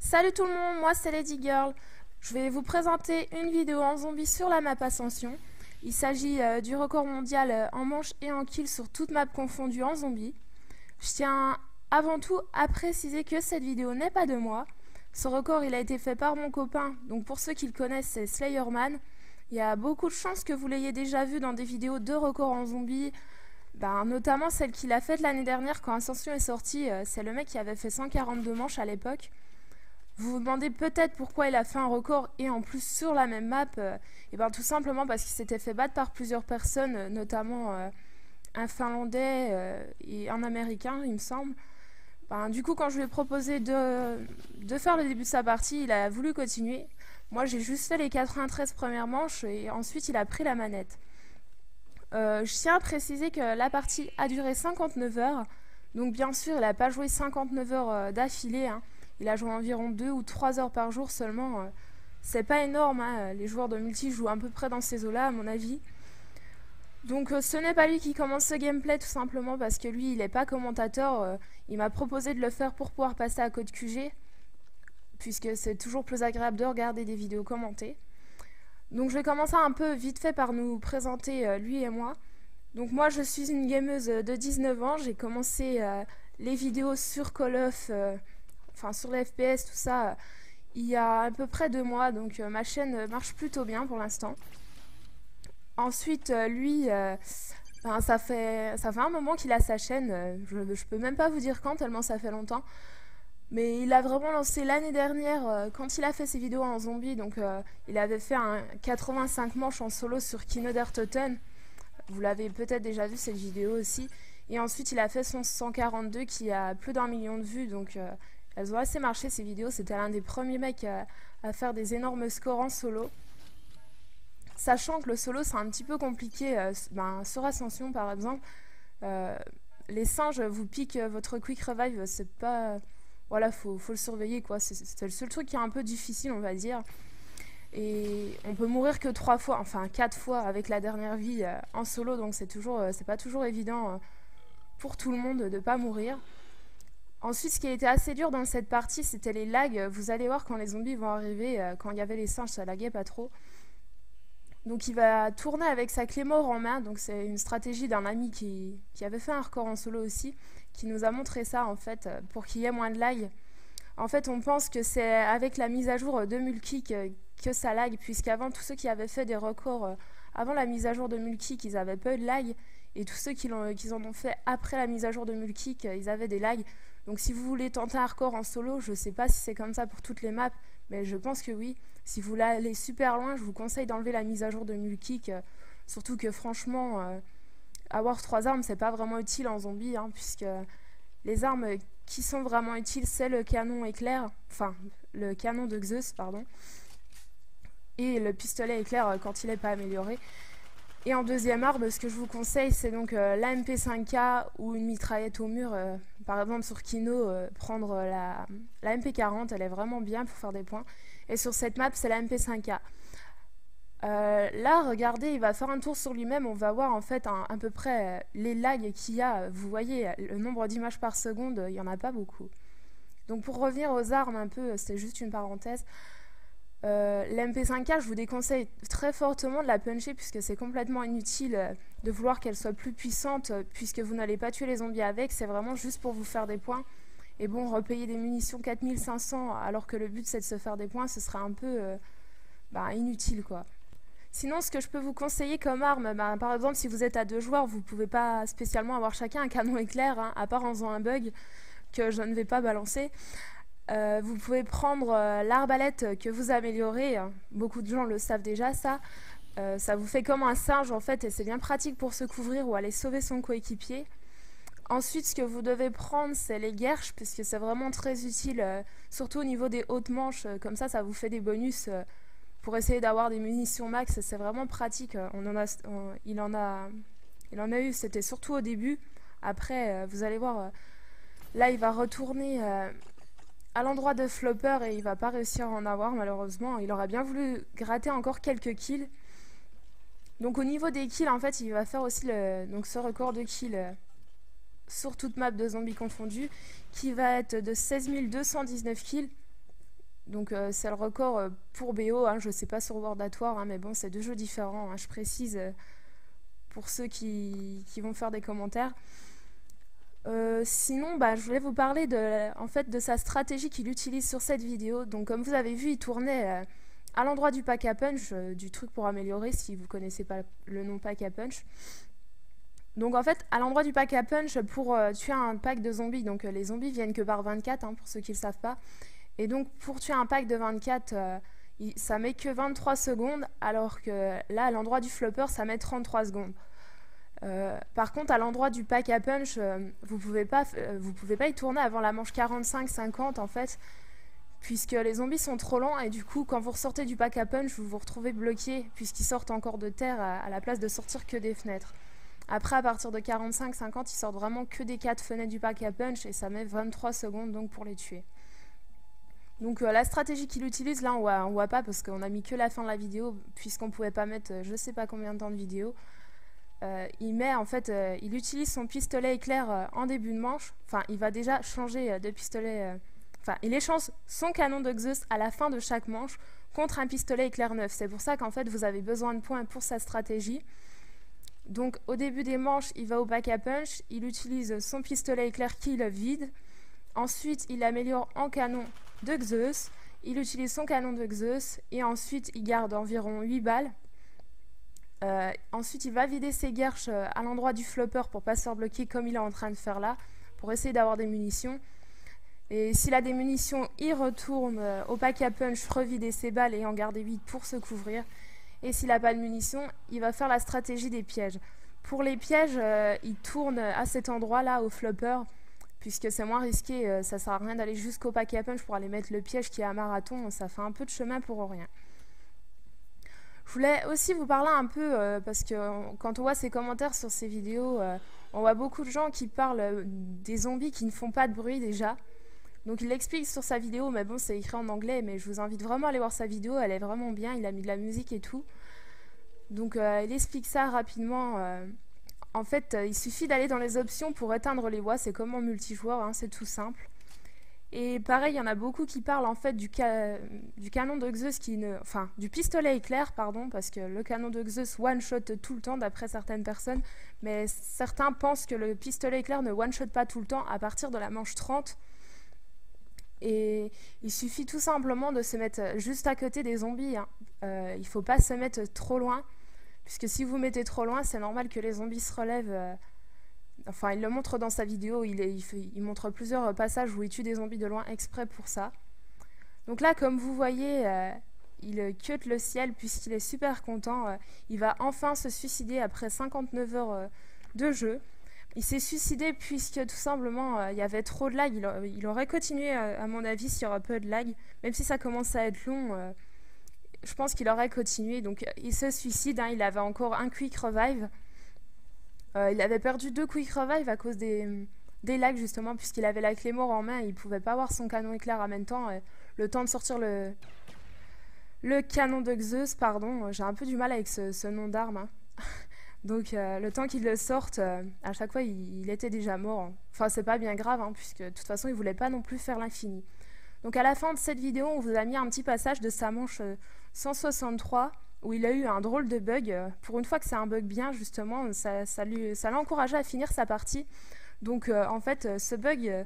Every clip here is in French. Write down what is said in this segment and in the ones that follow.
Salut tout le monde, moi c'est Lady Girl. Je vais vous présenter une vidéo en zombie sur la map Ascension. Il s'agit du record mondial en manche et en kill sur toute map confondue en zombie. Je tiens avant tout à préciser que cette vidéo n'est pas de moi. Ce record il a été fait par mon copain, donc pour ceux qui le connaissent c'est Slayerman. Il y a beaucoup de chances que vous l'ayez déjà vu dans des vidéos de records en zombie. Notamment celle qu'il a faite l'année dernière quand Ascension est sortie. C'est le mec qui avait fait 142 manches à l'époque. Vous vous demandez peut-être pourquoi il a fait un record et en plus sur la même map. Tout simplement parce qu'il s'était fait battre par plusieurs personnes, notamment un Finlandais et un Américain, il me semble. Du coup, quand je lui ai proposé de faire le début de sa partie, il a voulu continuer. Moi, j'ai juste fait les 93 premières manches et ensuite il a pris la manette. Je tiens à préciser que la partie a duré 59 heures. Donc bien sûr, il n'a pas joué 59 heures d'affilée. Il a joué environ 2 ou 3 heures par jour seulement. C'est pas énorme. Les joueurs de multi jouent à peu près dans ces eaux-là, à mon avis. Donc ce n'est pas lui qui commence ce gameplay, tout simplement parce que lui, il n'est pas commentateur. Il m'a proposé de le faire pour pouvoir passer à Code QG, puisque c'est toujours plus agréable de regarder des vidéos commentées. Donc je vais commencer un peu vite fait par nous présenter lui et moi. Donc moi, je suis une gameuse de 19 ans. J'ai commencé les vidéos sur Call of... sur les FPS, tout ça, il y a à peu près 2 mois, donc ma chaîne marche plutôt bien pour l'instant. Ensuite, lui, ça fait un moment qu'il a sa chaîne, je peux même pas vous dire quand, tellement ça fait longtemps. Mais il a vraiment lancé l'année dernière, quand il a fait ses vidéos en zombie, donc il avait fait un 85 manches en solo sur Kino der Toten. Vous l'avez peut-être déjà vu cette vidéo aussi. Et ensuite, il a fait son 142 qui a plus d'1 million de vues, donc... elles ont assez marché ces vidéos, c'était l'un des premiers mecs à faire des énormes scores en solo. Sachant que le solo c'est un petit peu compliqué, sur Ascension par exemple, les singes vous piquent votre quick revive, c'est pas... Voilà, faut le surveiller quoi, c'est le seul truc qui est un peu difficile on va dire. Et on peut mourir que 3 fois, enfin 4 fois avec la dernière vie en solo, donc c'est pas toujours évident pour tout le monde de pas mourir. Ensuite, ce qui a été assez dur dans cette partie, c'était les lags. Vous allez voir quand les zombies vont arriver, quand il y avait les singes, ça laguait pas trop. Donc il va tourner avec sa clé mort en main, donc c'est une stratégie d'un ami qui avait fait un record en solo aussi, qui nous a montré ça en fait, pour qu'il y ait moins de lag. En fait, on pense que c'est avec la mise à jour de Mulkick que ça lag, puisqu'avant, tous ceux qui avaient fait des records avant la mise à jour de Mulkick, ils avaient pas eu de lag, et tous ceux qui en ont fait après la mise à jour de Mulkick, ils avaient des lags. Donc si vous voulez tenter un record en solo, je sais pas si c'est comme ça pour toutes les maps, mais je pense que oui. Si vous voulez aller super loin, je vous conseille d'enlever la mise à jour de Mulkick, surtout que franchement, avoir 3 armes, c'est pas vraiment utile en zombie, puisque les armes qui sont vraiment utiles, c'est le canon éclair, enfin le canon de Zeus, pardon, et le pistolet éclair quand il n'est pas amélioré. Et en deuxième arme, ce que je vous conseille, c'est donc la MP5K ou une mitraillette au mur. Par exemple, sur Kino, prendre la MP40, elle est vraiment bien pour faire des points. Et sur cette map, c'est la MP5K. Là, regardez, il va faire un tour sur lui-même. On va voir en fait à peu près les lags qu'il y a. Vous voyez, le nombre d'images par seconde, il n'y en a pas beaucoup. Donc pour revenir aux armes un peu, c'est juste une parenthèse. L'MP5K, je vous déconseille très fortement de la puncher puisque c'est complètement inutile de vouloir qu'elle soit plus puissante puisque vous n'allez pas tuer les zombies avec, c'est vraiment juste pour vous faire des points. Et bon, repayer des munitions 4500 alors que le but c'est de se faire des points, ce serait un peu inutile quoi. Sinon, ce que je peux vous conseiller comme arme, par exemple si vous êtes à 2 joueurs, vous pouvez pas spécialement avoir chacun un canon éclair, à part en faisant un bug que je ne vais pas balancer. Vous pouvez prendre l'arbalète que vous améliorez, beaucoup de gens le savent déjà ça, ça vous fait comme un singe en fait et c'est bien pratique pour se couvrir ou aller sauver son coéquipier. Ensuite ce que vous devez prendre c'est les guerches puisque c'est vraiment très utile, surtout au niveau des hautes manches, comme ça vous fait des bonus pour essayer d'avoir des munitions max, c'est vraiment pratique, il en a eu, c'était surtout au début, après vous allez voir, là il va retourner... à l'endroit de Flopper et il va pas réussir à en avoir malheureusement. Il aurait bien voulu gratter encore quelques kills. Donc au niveau des kills en fait il va faire aussi ce record de kills sur toute map de zombies confondus qui va être de 16 219 kills. Donc c'est le record pour BO, hein, je sais pas sur World at War, hein, mais bon, c'est deux jeux différents, hein, je précise pour ceux qui vont faire des commentaires. Sinon, je voulais vous parler en fait, de sa stratégie qu'il utilise sur cette vidéo. Donc comme vous avez vu, il tournait à l'endroit du pack à punch, du truc pour améliorer si vous connaissez pas le nom pack à punch. Donc en fait, à l'endroit du pack à punch, pour tuer un pack de zombies, donc les zombies viennent que par 24, hein, pour ceux qui ne le savent pas. Et donc pour tuer un pack de 24, ça met que 23 secondes, alors que là, à l'endroit du flopper, ça met 33 secondes. Par contre, à l'endroit du pack à punch, vous pouvez pas y tourner avant la manche 45-50 en fait, puisque les zombies sont trop lents et du coup, quand vous ressortez du pack à punch, vous vous retrouvez bloqué, puisqu'ils sortent encore de terre à la place de sortir que des fenêtres. Après, à partir de 45-50, ils sortent vraiment que des 4 fenêtres du pack à punch et ça met 23 secondes donc pour les tuer. Donc la stratégie qu'il utilise, là on voit pas parce qu'on a mis que la fin de la vidéo, puisqu'on pouvait pas mettre je sais pas combien de temps de vidéo. Il utilise son pistolet éclair en début de manche. Enfin, il va déjà changer de pistolet. Il échange son canon de Zeus à la fin de chaque manche contre un pistolet éclair neuf. C'est pour ça qu'en fait, vous avez besoin de points pour sa stratégie. Donc, au début des manches, il va au pack à punch. Il utilise son pistolet éclair qu'il vide. Ensuite, il améliore en canon de Zeus. Il utilise son canon de Zeus. Et ensuite, il garde environ 8 balles. Ensuite, il va vider ses guerches à l'endroit du flopper pour pas se faire bloquer comme il est en train de faire là, pour essayer d'avoir des munitions. Et s'il a des munitions, il retourne au pack à punch, revider ses balles et en garder 8 pour se couvrir. Et s'il n'a pas de munitions, il va faire la stratégie des pièges. Pour les pièges, il tourne à cet endroit-là, au flopper, puisque c'est moins risqué. Ça sert à rien d'aller jusqu'au pack à punch pour aller mettre le piège qui est à marathon. Ça fait un peu de chemin pour rien. Je voulais aussi vous parler un peu, parce que quand on voit ces commentaires sur ces vidéos, on voit beaucoup de gens qui parlent des zombies qui ne font pas de bruit déjà. Donc il l'explique sur sa vidéo, mais bon c'est écrit en anglais, mais je vous invite vraiment à aller voir sa vidéo, elle est vraiment bien, il a mis de la musique et tout. Donc il explique ça rapidement. En fait, il suffit d'aller dans les options pour éteindre les voix, c'est comme en multijoueur, hein, c'est tout simple. Et pareil, il y en a beaucoup qui parlent en fait du canon de Zeus du pistolet éclair, pardon, parce que le canon de Zeus one-shot tout le temps d'après certaines personnes, mais certains pensent que le pistolet éclair ne one-shot pas tout le temps à partir de la manche 30. Et il suffit tout simplement de se mettre juste à côté des zombies, hein. Il ne faut pas se mettre trop loin, puisque si vous mettez trop loin, c'est normal que les zombies se relèvent. Enfin, il le montre dans sa vidéo, il montre plusieurs passages où il tue des zombies de loin exprès pour ça. Donc là, comme vous voyez, il cut le ciel puisqu'il est super content. Il va enfin se suicider après 59 heures de jeu. Il s'est suicidé puisque tout simplement, il y avait trop de lag. Il aurait continué, à mon avis, s'il y aurait peu de lag. Même si ça commence à être long, je pense qu'il aurait continué. Donc il se suicide, hein, il avait encore un quick revive. Il avait perdu 2 quick revive à cause des lags justement, puisqu'il avait la clé mort en main et il pouvait pas avoir son canon éclair en même temps. Le temps de sortir le canon de Zeus, pardon, j'ai un peu du mal avec ce nom d'arme. Hein. Donc le temps qu'il le sorte, à chaque fois il était déjà mort. Enfin c'est pas bien grave, hein, puisque de toute façon il voulait pas non plus faire l'infini. Donc à la fin de cette vidéo, on vous a mis un petit passage de sa manche 163 où il a eu un drôle de bug. Pour une fois que c'est un bug bien, justement, ça l'a encouragé à finir sa partie. Donc en fait, ce bug,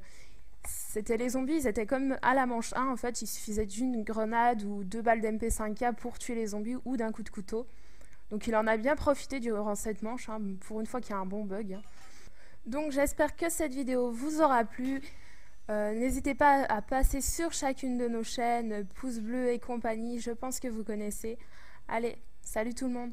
c'était les zombies, ils étaient comme à la manche 1, en fait, il suffisait d'une grenade ou 2 balles d'MP5K pour tuer les zombies ou d'un coup de couteau. Donc il en a bien profité durant cette manche, hein, pour une fois qu'il y a un bon bug. Donc j'espère que cette vidéo vous aura plu. N'hésitez pas à passer sur chacune de nos chaînes, pouce bleu et compagnie, je pense que vous connaissez. Allez, salut tout le monde!